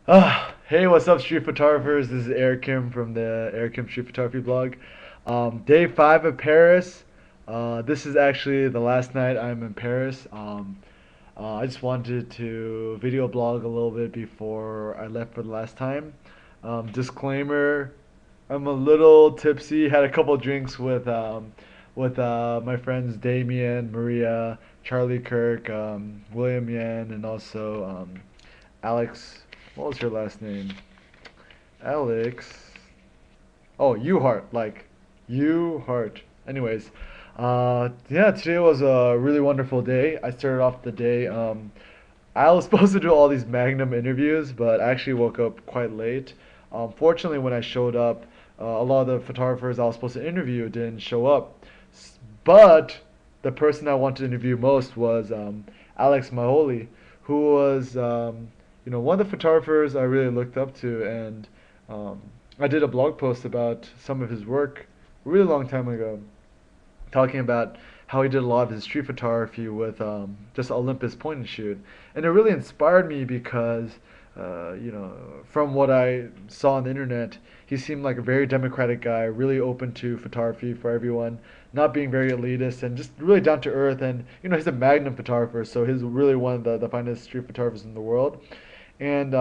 Hey, what's up, street photographers? This is Eric Kim from the Eric Kim Street Photography blog. Day 5 of Paris. This is actually the last night I'm in Paris. I just wanted to video blog a little bit before I left for the last time. Disclaimer: I'm a little tipsy. Had a couple drinks with my friends Damien, Maria, Charlie Kirk, William Yan, and also Alex. What was her last name? Alex. Oh, Uhart, like Uhart. Anyways, yeah, today was a really wonderful day. I started off the day. I was supposed to do all these Magnum interviews, but I actually woke up quite late. Fortunately, when I showed up, a lot of the photographers I was supposed to interview didn't show up. But the person I wanted to interview most was Alex Majoli, who was one of the photographers I really looked up to, and um, I did a blog post about some of his work a really long time ago, talking about how he did a lot of his street photography with just Olympus point and shoot, and it really inspired me because from what I saw on the internet, he seemed like a very democratic guy, really open to photography for everyone, not being very elitist, and just really down to earth. And he's a Magnum photographer, so he's really one of the finest street photographers in the world. And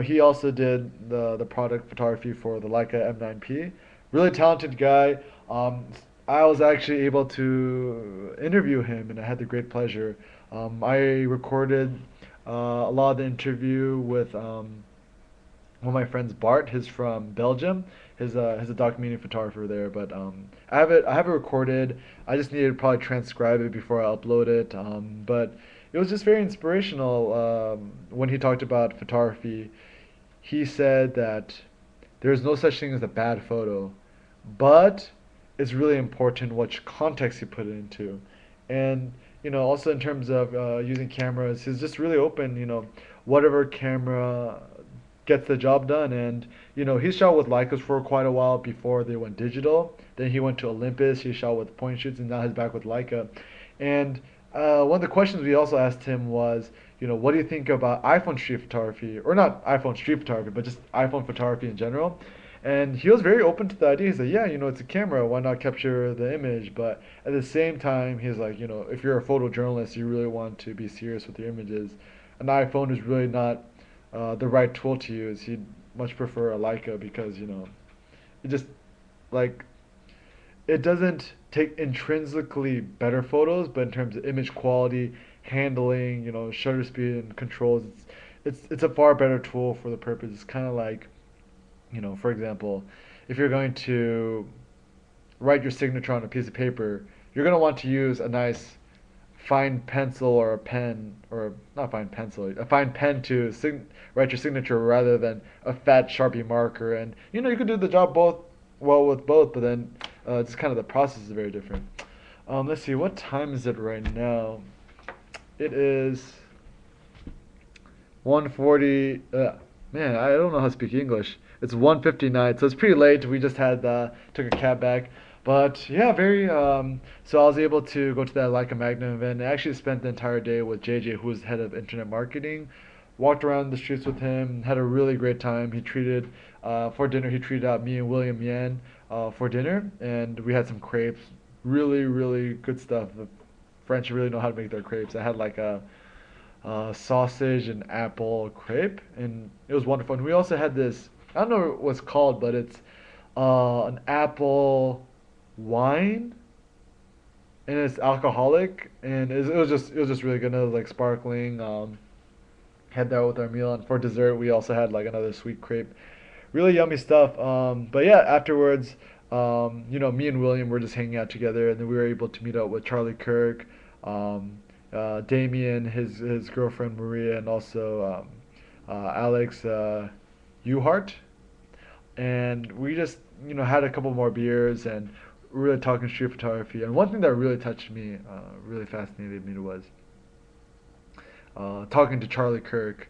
he also did the product photography for the Leica M9P. Really talented guy. I was actually able to interview him, and I had the great pleasure. I recorded a lot of the interview with one of my friends, Bart. He's from Belgium. He's a documentary photographer there. But I have it recorded. I just needed to probably transcribe it before I upload it. But it was just very inspirational when he talked about photography. He said that there's no such thing as a bad photo, but it's really important which context you put it into. And also in terms of using cameras, he's just really open. Whatever camera gets the job done. And he shot with Leicas for quite a while before they went digital. Then he went to Olympus. He shot with point shoots, and now he's back with Leica. And one of the questions we also asked him was, what do you think about iPhone street photography, or not iPhone street photography, but just iPhone photography in general? And he was very open to the idea. He said, yeah, it's a camera. Why not capture the image? But at the same time, he's like, if you're a photojournalist, you really want to be serious with your images. An iPhone is really not the right tool to use. He'd much prefer a Leica because, it just, like, it doesn't take intrinsically better photos, but in terms of image quality, handling, shutter speed and controls, it's a far better tool for the purpose. It's kind of like, for example, if you're going to write your signature on a piece of paper, you're going to want to use a nice fine pencil or a pen, or not fine pencil, a fine pen to write your signature rather than a fat Sharpie marker. And you can do the job both well with both, but then just kind of the process is very different. Let's see, what time is it right now? It is 1:40. Man, I don't know how to speak English. It's 1:59, so it's pretty late. We just had took a cab back. But yeah, very. So I was able to go to that Leica Magnum event. I actually spent the entire day with JJ, who was head of internet marketing. Walked around the streets with him. Had a really great time. For dinner. He treated out me and William Yan for dinner, and we had some crepes. Really, really good stuff. The French really know how to make their crepes. I had like a sausage and apple crepe, and it was wonderful. And we also had this. I don't know what it's called, but it's an apple wine, and it's alcoholic, and it was just really good. It was like sparkling. Had that with our meal, and for dessert we also had like another sweet crepe. Really yummy stuff. But yeah, afterwards, me and William were just hanging out together, and then we were able to meet up with Charlie Kirk, Damien, his girlfriend Maria, and also Alex Uhart. And we just had a couple more beers and really talking street photography. And one thing that really touched me, really fascinated me, was talking to Charlie Kirk.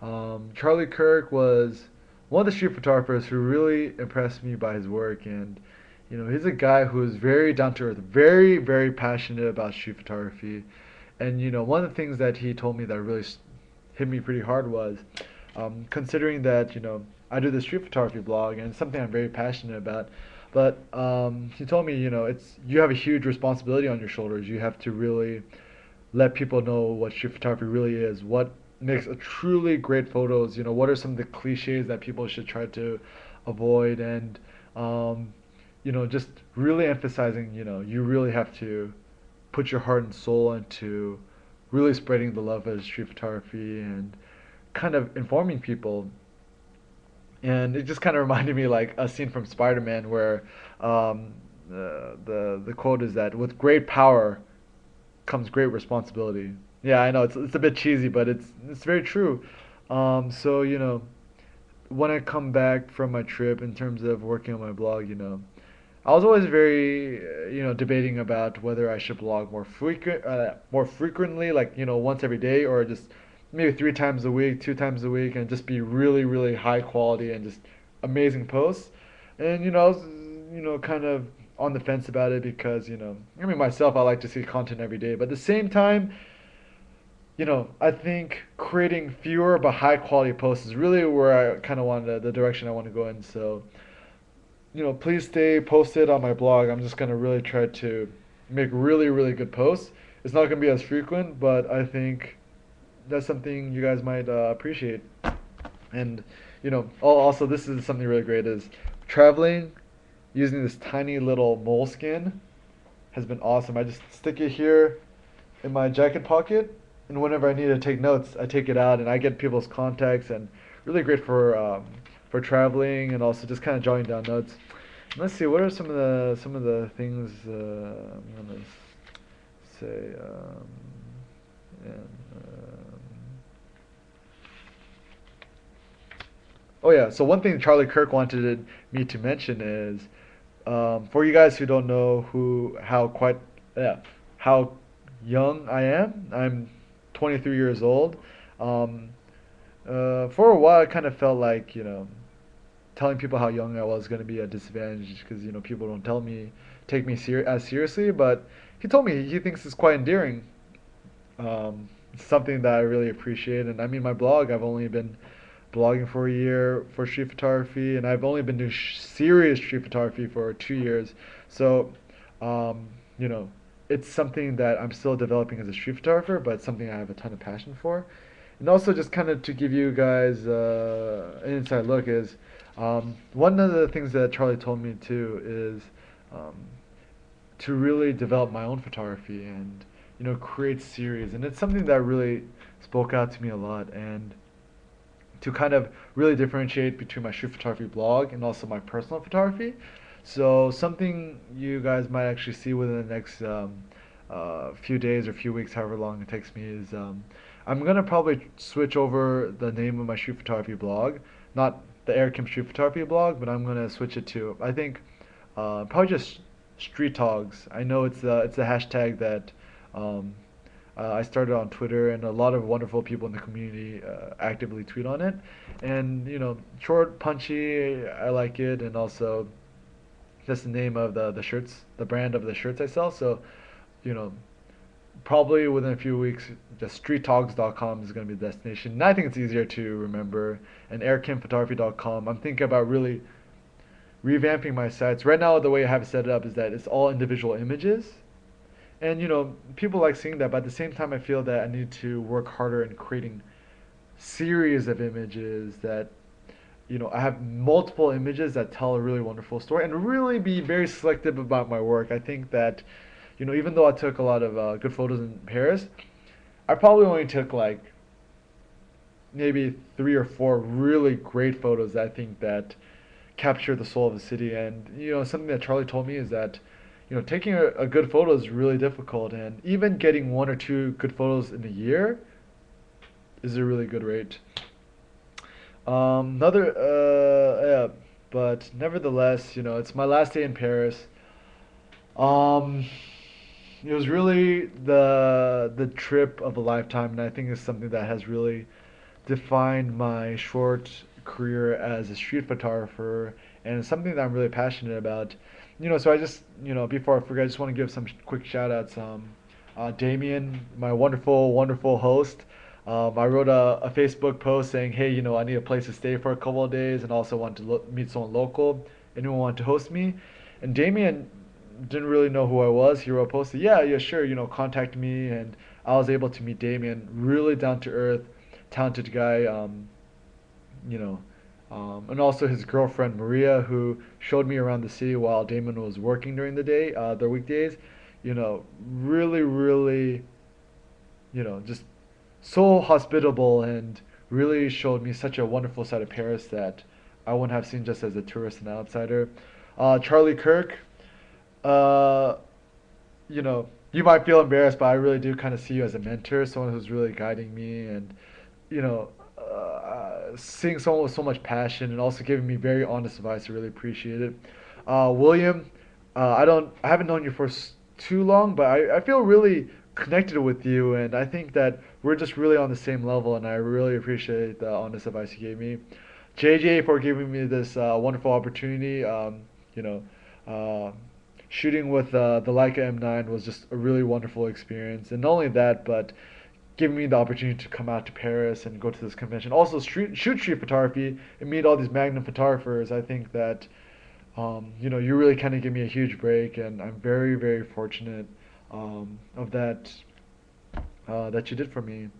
Charlie Kirk was one of the street photographers who really impressed me by his work. And he's a guy who is very down to earth, very, very passionate about street photography. And one of the things that he told me that really hit me pretty hard was considering that I do the street photography blog and it's something I'm very passionate about. But he told me, it's you have a huge responsibility on your shoulders. You have to really let people know what street photography really is, what makes a truly great photos. What are some of the cliches that people should try to avoid, and just really emphasizing, you really have to put your heart and soul into really spreading the love of street photography and kind of informing people. And it just kind of reminded me like a scene from Spider-Man where the quote is that with great power comes great responsibility. Yeah, I know it's a bit cheesy, but it's very true. So when I come back from my trip in terms of working on my blog, I was always very, debating about whether I should blog more frequently, like once every day, or just maybe 3 times a week, 2 times a week, and just be really, really high quality and just amazing posts. And I was, kind of on the fence about it because I mean myself, I like to see content every day, but at the same time, I think creating fewer but high quality posts is really where I kind of want the direction I want to go in. So please stay posted on my blog. I'm just gonna really try to make really, really good posts. It's not gonna be as frequent, but I think that's something you guys might appreciate. And also this is something really great is traveling using this tiny little moleskin has been awesome. I just stick it here in my jacket pocket, and whenever I need to take notes, I take it out and I get people's contacts, and really great for traveling and also just kind of jotting down notes. And let's see, what are some of the things I'm gonna say? And, oh yeah, so one thing Charlie Kirk wanted me to mention is for you guys who don't know yeah, how young I am. I'm 23 years old. Um, for a while, I kind of felt like telling people how young I was going to be a disadvantage because people don't take me as seriously. But he told me he thinks it's quite endearing. It's something that I really appreciate. And I mean, my blog, I've only been blogging for a year for street photography, and I've only been doing serious street photography for 2 years. So, um, you know, it's something that I'm still developing as a street photographer, but it's something I have a ton of passion for. And also, just kind of to give you guys an inside look is one of the things that Charlie told me too is um, to really develop my own photography and create series, and it's something that really spoke out to me a lot, and to kind of really differentiate between my street photography blog and also my personal photography. So something you guys might actually see within the next few days or few weeks, however long it takes me, is I'm gonna probably switch over the name of my street photography blog, not the Eric Kim Street Photography blog, but I'm gonna switch it to I think probably just Street Togs. I know it's a hashtag that um, I started on Twitter, and a lot of wonderful people in the community actively tweet on it. And short, punchy, I like it, and also just the name of the shirts, the brand of the shirts I sell. So, you know, probably within a few weeks, just streettogs.com is going to be the destination. And I think it's easier to remember. And airkimphotography.com. I'm thinking about really revamping my sites. Right now, the way I have it set up is that it's all individual images. And people like seeing that, but at the same time, I feel that I need to work harder in creating series of images that I have multiple images that tell a really wonderful story, and really be very selective about my work. I think that even though I took a lot of good photos in Paris, I probably only took like maybe 3 or 4 really great photos that I think that capture the soul of the city. And something that Charlie told me is that taking a good photo is really difficult, and even getting 1 or 2 good photos in a year is a really good rate. Yeah, but nevertheless, it's my last day in Paris. Um, it was really the trip of a lifetime, and I think it's something that has really defined my short career as a street photographer, and it's something that I'm really passionate about. So I just, before I forget, I just want to give some quick shout outs. Damien, my wonderful, wonderful host. I wrote a Facebook post saying, hey, I need a place to stay for a couple of days and also want to meet someone local. Anyone want to host me? And Damien didn't really know who I was. He wrote a post, yeah, yeah, sure, contact me. And I was able to meet Damien, really down to earth, talented guy. You know, and also his girlfriend Maria, who showed me around the city while Damon was working during the day, the weekdays. Really, really, just so hospitable and really showed me such a wonderful side of Paris that I wouldn't have seen just as a tourist and outsider. Charlie Kirk, uh, you might feel embarrassed, but I really do kind of see you as a mentor, someone who's really guiding me and, seeing someone with so much passion and also giving me very honest advice. I really appreciate it. William, I haven't known you for too long, but I feel really connected with you, and I think that we're just really on the same level, and I really appreciate the honest advice you gave me. JJ for giving me this wonderful opportunity. You know, uh, Shooting with the Leica M9 was just a really wonderful experience, and not only that, but giving me the opportunity to come out to Paris and go to this convention. Also, shoot street photography and meet all these Magnum photographers. I think that you really kind of give me a huge break, and I'm very, very fortunate of that that you did for me.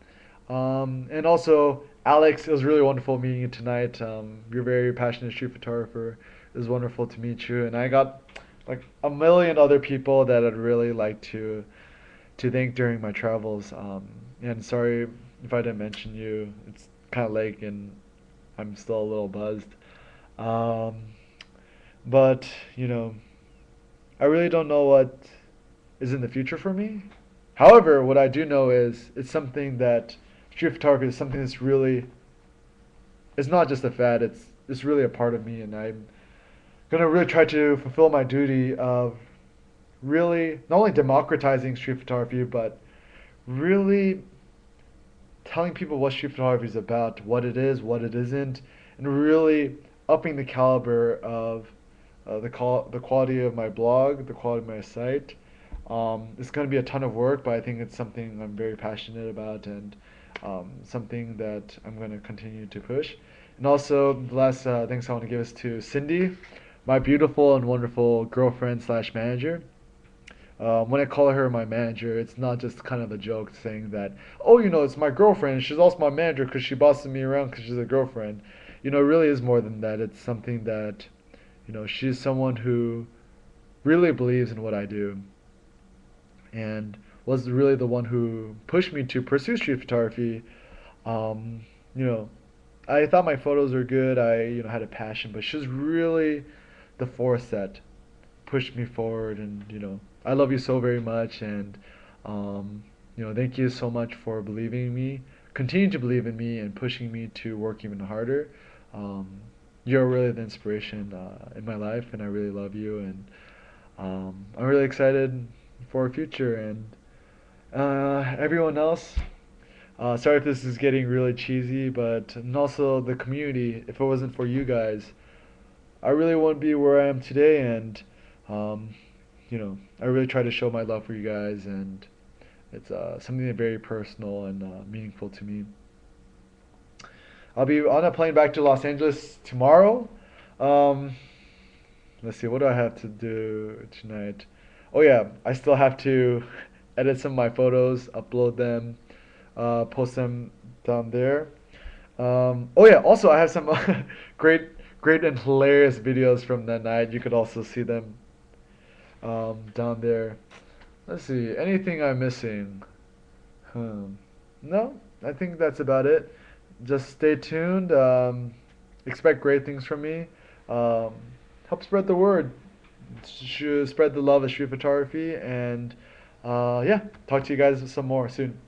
And also, Alex, it was really wonderful meeting you tonight. You're a very passionate street photographer. It was wonderful to meet you, and I got like a million other people that I'd really like to thank during my travels. And sorry if I didn't mention you. It's kind of late, and I'm still a little buzzed. Um, but I really don't know what is in the future for me. However, what I do know is it's something that street photography is something that's really, it's not just a fad. It's really a part of me, and I'm gonna really try to fulfill my duty of really not only democratizing street photography, but really telling people what street photography is about, what it is, what it isn't, and really upping the caliber of the quality of my blog, the quality of my site. It's going to be a ton of work, but I think it's something I'm very passionate about and something that I'm going to continue to push. And also, the last thanks I want to give is to Cindy, my beautiful and wonderful girlfriend slash manager. When I call her my manager, it's not just kind of a joke saying that, oh, it's my girlfriend. She's also my manager because she bosses me around because she's a girlfriend. It really is more than that. It's something that, she's someone who really believes in what I do and was really the one who pushed me to pursue street photography. Um, you know, I thought my photos were good. I, had a passion, but she was really the force that pushed me forward. And I love you so very much. And thank you so much for believing in me, continue to believe in me, and pushing me to work even harder. Um, you're really the inspiration in my life, and I really love you. And I'm really excited for our future. And everyone else, sorry if this is getting really cheesy, but and also the community. If it wasn't for you guys, I really wouldn't be where I am today. And um, I really try to show my love for you guys, and it's something very personal and meaningful to me. I'll be on a plane back to Los Angeles tomorrow. Um, let's see, what do I have to do tonight? Oh yeah, I still have to edit some of my photos, upload them, post them down there. Oh yeah, also I have some great, great and hilarious videos from that night. You could also see them down there. Let's see, anything I'm missing? No, I think that's about it. Just stay tuned. Expect great things from me. Um, Help spread the word. Should spread the love of street photography. And yeah, talk to you guys some more soon.